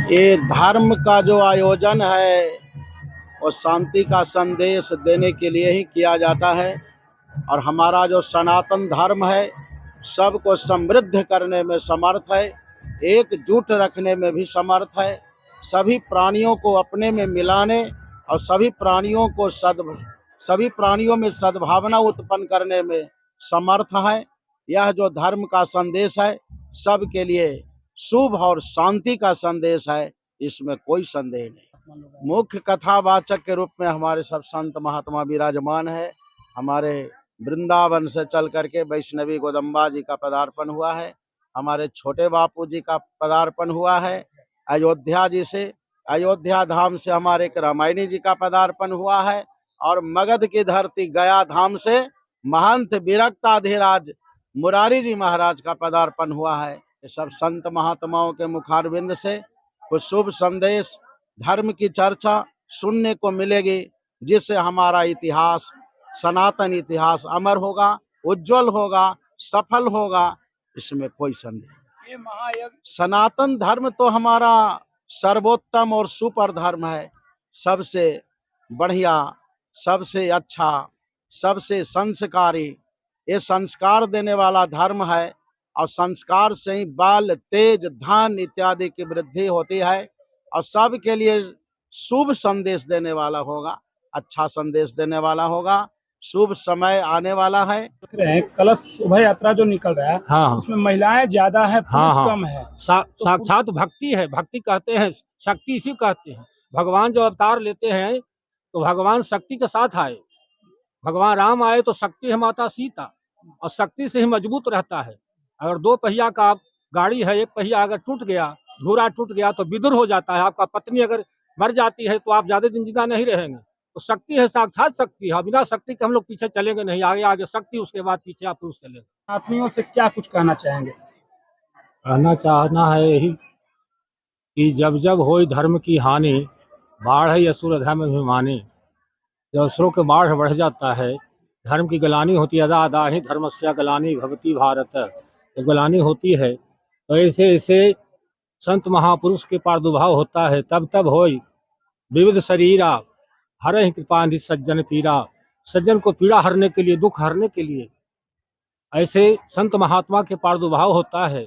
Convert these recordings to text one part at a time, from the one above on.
ये धर्म का जो आयोजन है वो शांति का संदेश देने के लिए ही किया जाता है। और हमारा जो सनातन धर्म है सबको समृद्ध करने में समर्थ है, एकजुट रखने में भी समर्थ है, सभी प्राणियों को अपने में मिलाने और सभी प्राणियों में सद्भावना उत्पन्न करने में समर्थ है। यह जो धर्म का संदेश है सबके लिए शुभ और शांति का संदेश है, इसमें कोई संदेह नहीं। मुख्य कथावाचक के रूप में हमारे सब संत महात्मा विराजमान है। हमारे वृंदावन से चल करके वैष्णवी गोदम्बा जी का पदार्पण हुआ है, हमारे छोटे बापू जी का पदार्पण हुआ है, अयोध्या जी से, अयोध्या धाम से हमारे रामायणी जी का पदार्पण हुआ है, और मगध की धरती गया धाम से महंत विरक्ताधिराज मुरारी जी महाराज का पदार्पण हुआ है। ये सब संत महात्माओं के मुखारविंद से कुछ शुभ संदेश, धर्म की चर्चा सुनने को मिलेगी, जिससे हमारा इतिहास, सनातन इतिहास अमर होगा, उज्जवल होगा, सफल होगा, इसमें कोई संदेह नहीं। सनातन धर्म तो हमारा सर्वोत्तम और सुपर धर्म है, सबसे बढ़िया, सबसे अच्छा, सबसे संस्कारी, ये संस्कार देने वाला धर्म है। और संस्कार से ही बल, तेज, धन इत्यादि की वृद्धि होती है, और सबके लिए शुभ संदेश देने वाला होगा, अच्छा संदेश देने वाला होगा। शुभ समय आने वाला है। कलश शोभा यात्रा जो निकल रहा है, हाँ, उसमें महिलाएं ज्यादा है, पुरुष हाँ, कम है। साक्षात भक्ति है, भक्ति कहते हैं, शक्ति इसी कहते हैं। भगवान जो अवतार लेते हैं तो भगवान शक्ति के साथ आए। भगवान राम आए तो शक्ति है माता सीता, और शक्ति से ही मजबूत रहता है। अगर दो पहिया का गाड़ी है, एक पहिया अगर टूट गया, धुरा टूट गया तो विदुर हो जाता है। आपका पत्नी अगर मर जाती है तो आप ज्यादा दिन जिंदा नहीं रहेंगे। तो शक्ति है, साक्षात शक्ति है। बिना शक्ति के हम लोग पीछे चलेंगे नहीं, आगे आगे शक्ति, उसके बाद पीछे आप पुरुष चलेंगे। आत्मियों से क्या कुछ कहना चाहेंगे? कहना चाहना है यही कि जब जब होई धर्म की हानि, बाढ़ है असुर धर्म अभिमानी। जब असुरों के बाढ़ बढ़ जाता है, धर्म की गलानी होती है, अदा अदा ही धर्मस्या गलानी भवती भारत। जब गलानी होती है तो ऐसे ऐसे संत महापुरुष के प्रादुर्भाव होता है। तब तब होई विविध शरीरा, हर कृपानिधि सज्जन पीरा। सज्जन को पीड़ा हरने के लिए, दुख हरने के लिए ऐसे संत महात्मा के प्रादुर्भाव होता है।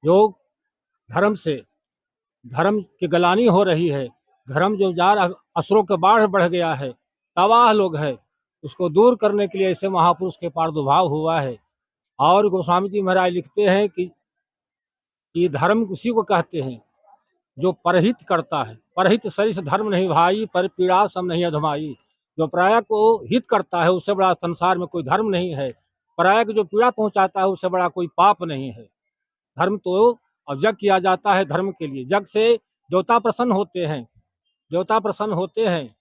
जो धर्म से, धर्म की गलानी हो रही है, धर्म जो जा रहा, असुरों के बाढ़ बढ़ गया है, तबाह लोग है, उसको दूर करने के लिए ऐसे महापुरुष के प्रादुर्भाव हुआ है। और गोस्वामी जी महाराज लिखते हैं कि धर्म उसी को कहते हैं जो परहित करता है। परहित सरिस धर्म नहीं भाई, पर पीड़ा सम नहीं अधमाई। जो पराया को हित करता है, उससे बड़ा संसार में कोई धर्म नहीं है। पराया को जो पीड़ा पहुंचाता है, उससे बड़ा कोई पाप नहीं है। धर्म तो, और जग किया जाता है धर्म के लिए। जग से देवता प्रसन्न होते हैं, देवता प्रसन्न होते हैं।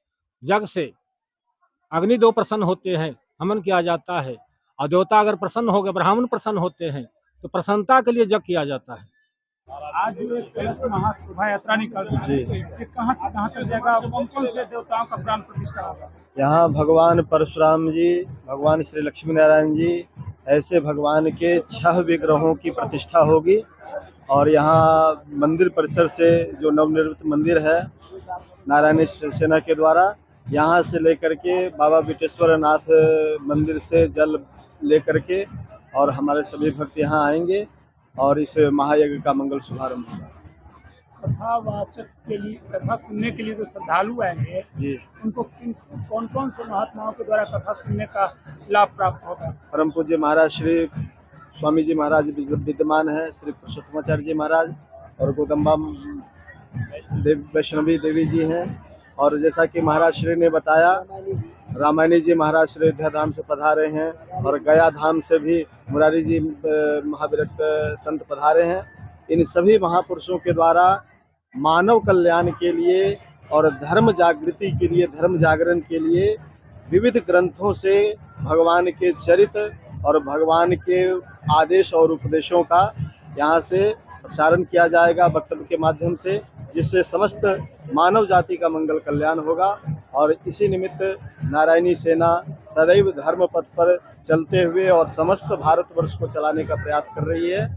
जग से अग्निदेव प्रसन्न होते हैं, हवन किया जाता है। और देवता अगर प्रसन्न हो गए, ब्राह्मण प्रसन्न होते हैं, तो प्रसन्नता के लिए जग किया जाता है। आज जो एक कलश शोभा यात्रा निकल रही है, ये कहाँ से कहाँ तक जाएगा? कौन कौन से देवताओं का प्राण प्रतिष्ठा होगा? यहाँ भगवान परशुराम जी, भगवान श्री लक्ष्मी नारायण जी, ऐसे भगवान के 6 विग्रहों की प्रतिष्ठा होगी। और यहाँ मंदिर परिसर से जो नवनिर्मित मंदिर है नारायणी सेना के द्वारा, यहाँ से लेकर के बाबा विटेश्वर नाथ मंदिर से जल लेकर के और हमारे सभी भक्त यहाँ आएंगे और इस महायज्ञ का मंगल शुभारंभ होगा। कथावाचक के लिए, कथा सुनने के लिए जो श्रद्धालु आएंगे जी, उनको कौन कौन से महात्माओं के द्वारा कथा सुनने का लाभ प्राप्त होगा? परम पूज्य महाराज श्री स्वामी जी महाराज विद्यमान है, श्री पुरुषोत्तमाचार्य जी महाराज और गोदम्बा वैष्णवी देवी जी हैं। और जैसा कि महाराज श्री ने बताया, रामायणी जी महाराज श्री अयोध्या धाम से पधारे हैं, और गया धाम से भी मुरारी जी महाविरक्त संत पधारे हैं। इन सभी महापुरुषों के द्वारा मानव कल्याण के लिए और धर्म जागृति के लिए, धर्म जागरण के लिए विविध ग्रंथों से भगवान के चरित्र और भगवान के आदेश और उपदेशों का यहाँ से प्रसारण किया जाएगा वक्तव्य के माध्यम से, जिससे समस्त मानव जाति का मंगल कल्याण होगा। और इसी निमित्त नारायणी सेना सदैव धर्म पथ पर चलते हुए और समस्त भारतवर्ष को चलाने का प्रयास कर रही है,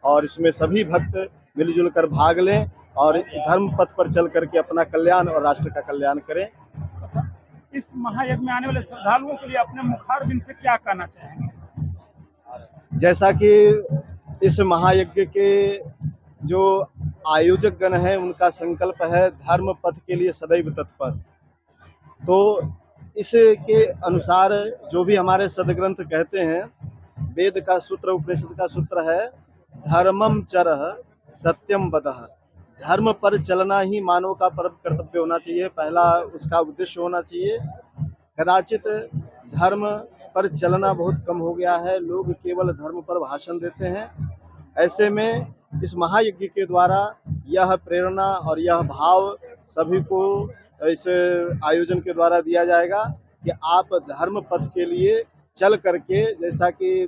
और इसमें सभी भक्त मिलजुल कर भाग लें और धर्म पथ पर चल करके अपना कल्याण और राष्ट्र का कल्याण करें। इस महायज्ञ में आने वाले श्रद्धालुओं के लिए अपने मुखारबिंद से क्या कहना चाहेंगे? जैसा कि इस महायज्ञ के जो आयोजक गण हैं उनका संकल्प है धर्म पथ के लिए सदैव तत्पर, तो इसके अनुसार जो भी हमारे सदग्रंथ कहते हैं, वेद का सूत्र, उपनिषद का सूत्र है धर्मम चरः सत्यम वदः। धर्म पर चलना ही मानव का परम कर्तव्य होना चाहिए, पहला उसका उद्देश्य होना चाहिए। कदाचित धर्म पर चलना बहुत कम हो गया है, लोग केवल धर्म पर भाषण देते हैं। ऐसे में इस महायज्ञ के द्वारा यह प्रेरणा और यह भाव सभी को इस आयोजन के द्वारा दिया जाएगा कि आप धर्म पथ के लिए चल करके, जैसा कि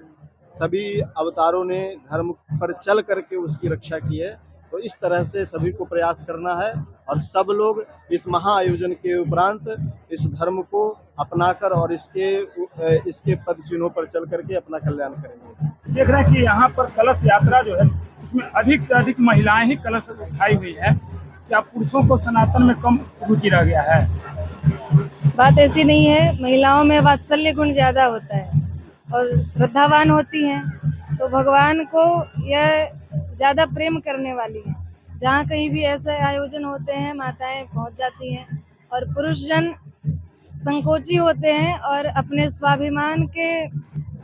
सभी अवतारों ने धर्म पर चल करके उसकी रक्षा की है, तो इस तरह से सभी को प्रयास करना है और सब लोग इस महाआयोजन के उपरांत इस धर्म को अपनाकर और इसके पद चिन्हों पर चल करके अपना कल्याण करेंगे। देख रहे हैं कि यहाँ पर कलश यात्रा जो है इसमें अधिक से अधिक महिलाएं ही कलश उठाई हुई है। क्या पुरुषों को सनातन में कम रुचि रह गया है? बात ऐसी नहीं है, महिलाओं में वात्सल्य गुण ज्यादा होता है और श्रद्धावान होती हैं, तो भगवान को यह ज्यादा प्रेम करने वाली है। जहाँ कहीं भी ऐसे आयोजन होते हैं माताएं पहुंच जाती हैं और पुरुष जन संकोची होते हैं और अपने स्वाभिमान के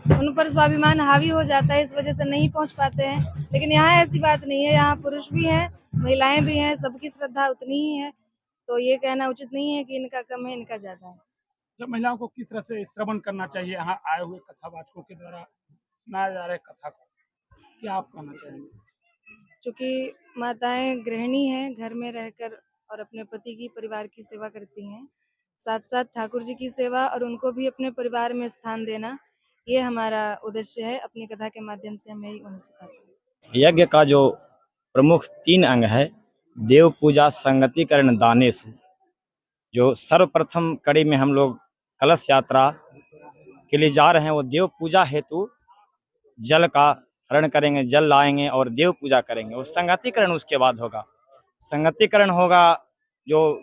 उन पर स्वाभिमान हावी हो जाता है, इस वजह से नहीं पहुंच पाते हैं। लेकिन यहाँ ऐसी बात नहीं है, यहाँ पुरुष भी हैं, महिलाएं भी हैं, सबकी श्रद्धा उतनी ही है, तो ये कहना उचित नहीं है कि इनका कम है इनका ज्यादा है। जब महिलाओं को किस तरह से श्रवण करना चाहिए यहाँ आए हुए कथावाचकों के द्वारा सुनाया जा रहा है कथा को, क्या आप कहना चाहेंगे? चूँकि माताएं गृहिणी हैं, घर में रहकर और अपने पति की परिवार की सेवा करती हैं, साथ साथ ठाकुर जी की सेवा और उनको भी अपने परिवार में स्थान देना, ये हमारा उद्देश्य है। अपनी कथा के माध्यम से हम यही उन्हें सिखाते हैं। यज्ञ का जो प्रमुख 3 अंग है, देव पूजा, संगतिकरण, दानेषु। जो सर्वप्रथम कड़ी में हम लोग कलश यात्रा के लिए जा रहे हैं, वो देव पूजा हेतु जल का हरण करेंगे, जल लाएंगे और देव पूजा करेंगे। और संगतिकरण उसके बाद होगा। संगतिकरण होगा जो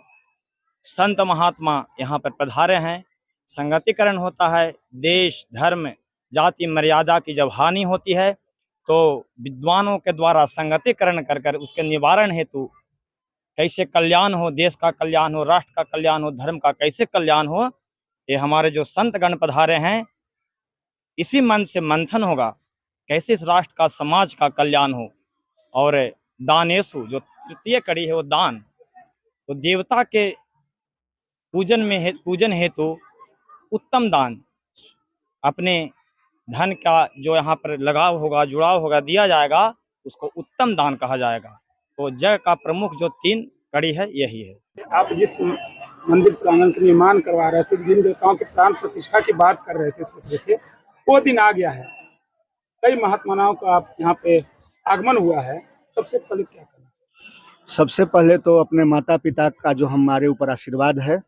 संत महात्मा यहाँ पर पधारे हैं। संगतिकरण होता है देश, धर्म, जाति, मर्यादा की जब हानि होती है तो विद्वानों के द्वारा संगतिकरण कर कर उसके निवारण हेतु कैसे कल्याण हो, देश का कल्याण हो, राष्ट्र का कल्याण हो, धर्म का कैसे कल्याण हो, ये हमारे जो संत गण पधारे हैं, इसी मन से मंथन होगा कैसे इस राष्ट्र का, समाज का कल्याण हो। और दानेषु जो तृतीय कड़ी है वो दान, तो देवता के पूजन हेतु उत्तम दान, अपने धन का जो यहाँ पर लगाव होगा, जुड़ाव होगा, दिया जाएगा, उसको उत्तम दान कहा जाएगा। तो यज्ञ का प्रमुख जो 3 कड़ी है यही है। आप जिस मंदिर प्रांगण का निर्माण करवा रहे थे, जिन देवताओं के प्राण प्रतिष्ठा की बात कर रहे थे, सोच रहे थे, वो दिन आ गया है। कई महात्माओं का आप यहाँ पे आगमन हुआ है, सबसे पहले क्या करना? सबसे पहले तो अपने माता पिता का जो हमारे ऊपर आशीर्वाद है,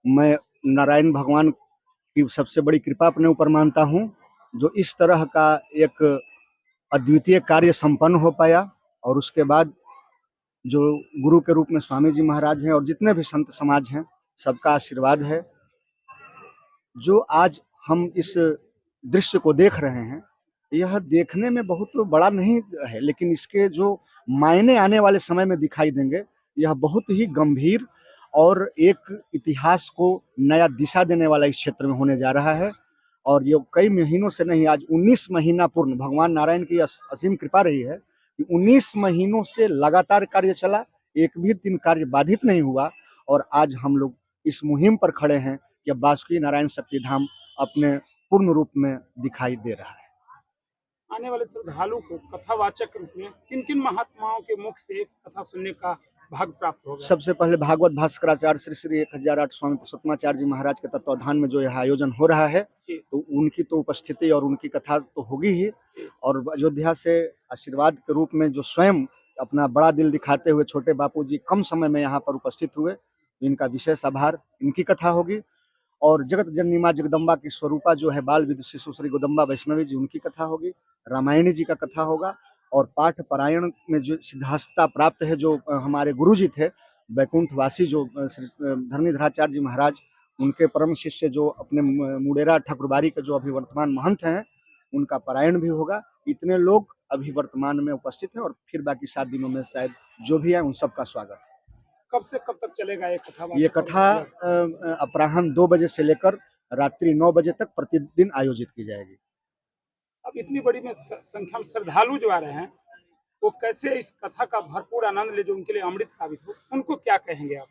मैं नारायण भगवान की सबसे बड़ी कृपा अपने ऊपर मानता हूँ, जो इस तरह का एक अद्वितीय कार्य संपन्न हो पाया। और उसके बाद जो गुरु के रूप में स्वामी जी महाराज हैं और जितने भी संत समाज हैं, सबका आशीर्वाद है। जो आज हम इस दृश्य को देख रहे हैं, यह देखने में बहुत बड़ा नहीं है, लेकिन इसके जो मायने आने वाले समय में दिखाई देंगे, यह बहुत ही गंभीर और एक इतिहास को नया दिशा देने वाला इस क्षेत्र में होने जा रहा है। और ये कई महीनों से नहीं, आज 19 महीना पूर्ण, भगवान नारायण की असीम कृपा रही है कि 19 महीनों से लगातार कार्य चला, एक भी दिन कार्य बाधित नहीं हुआ। और आज हम लोग इस मुहिम पर खड़े हैं कि बासुकी नारायण शक्ति धाम अपने पूर्ण रूप में दिखाई दे रहा है। आने वाले श्रद्धालु को कथावाचक के रूप में किन किन महात्माओं के मुख से कथा सुनने का भाग प्राप्त होगा? सबसे पहले भागवत भास्कराचार्य श्री श्री 1008 स्वामी पुरुषोत्तमाचार्य जी महाराज के तत्वाधान में जो यह आयोजन हो रहा है, तो उनकी तो उपस्थिति और उनकी कथा तो होगी ही। और अयोध्या से आशीर्वाद के रूप में जो स्वयं अपना बड़ा दिल दिखाते हुए छोटे बापू जी कम समय में यहाँ पर उपस्थित हुए, इनका विशेष आभार, इनकी कथा होगी। और जगत जननी माँ जगदम्बा की स्वरूपा जो है बाल विदुषी सुश्री गोदम्बा वैष्णवी जी, उनकी कथा होगी। रामायणी जी का कथा होगा और पाठ पारायण में जो सिद्धहस्ता प्राप्त है, जो हमारे गुरुजी थे बैकुंठवासी, जो श्री धरणीधराचार्य जी महाराज, उनके परम शिष्य जो अपने मुडेरा ठाकुरबाड़ी के जो अभी वर्तमान महंत हैं, उनका पारायण भी होगा। इतने लोग अभी वर्तमान में उपस्थित हैं और फिर बाकी 7 दिनों में शायद जो भी है उन सबका स्वागत है। कब से कब तक चलेगा ये कथा? ये कथा अपराह्न 2 बजे से लेकर रात्रि 9 बजे तक प्रतिदिन आयोजित की जाएगी। अब इतनी बड़ी में संख्या में श्रद्धालु जो आ रहे हैं, वो कैसे इस कथा का भरपूर आनंद ले, जो उनके लिए अमृत साबित हो, उनको क्या कहेंगे आप?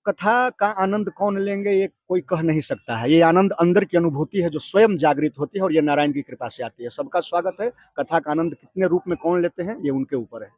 कथा का आनंद कौन लेंगे ये कोई कह नहीं सकता है। ये आनंद अंदर की अनुभूति है जो स्वयं जागृत होती है और ये नारायण की कृपा से आती है। सबका स्वागत है। कथा का आनंद कितने रूप में कौन लेते हैं ये उनके ऊपर है।